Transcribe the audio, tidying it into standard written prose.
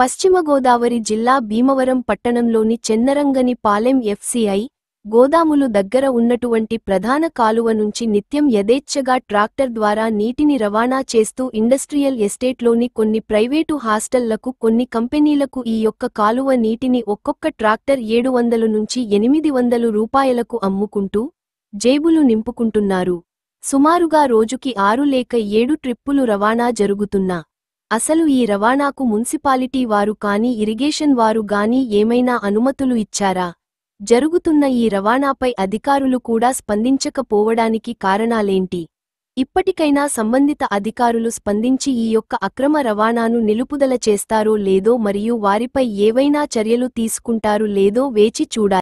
పశ్చిమ గోదావరి జిల్లా భీమవరం పట్టణంలోని చెన్నరంగని పాలెం ఎఫ్సిఐ గోదాములు దగ్గర ఉన్నటువంటి ప్రధాన కాలువ నుంచి నిత్యం యథేచ్ఛగా ట్రాక్టర్ ద్వారా నీటిని రవాణా చేస్తూ ఇండస్ట్రియల్ ఎస్టేట్లోని కొన్ని ప్రైవేటు హాస్టళ్లకు కొన్ని కంపెనీలకు ఈ యొక్క కాలువ నీటిని ఒక్కొక్క ట్రాక్టర్ 700 నుంచి 800 రూపాయలకు అమ్ముకుంటూ జేబులు నింపుకుంటున్నారు. సుమారుగా రోజుకి 6 లేక 7 ట్రిప్పులు రవాణా జరుగుతున్నా అసలు ఈ రవాణాకు మున్సిపాలిటీ వారు కానీ ఇరిగేషన్ వారు గానీ ఏమైనా అనుమతులు ఇచ్చారా? జరుగుతున్న ఈ రవాణాపై అధికారులు కూడా స్పందించకపోవడానికి కారణాలేంటి? ఇప్పటికైనా సంబంధిత అధికారులు స్పందించి ఈ యొక్క అక్రమ రవాణాను నిలుపుదల చేస్తారో లేదో మరియు వారిపై ఏవైనా చర్యలు తీసుకుంటారో లేదో వేచి చూడాలి.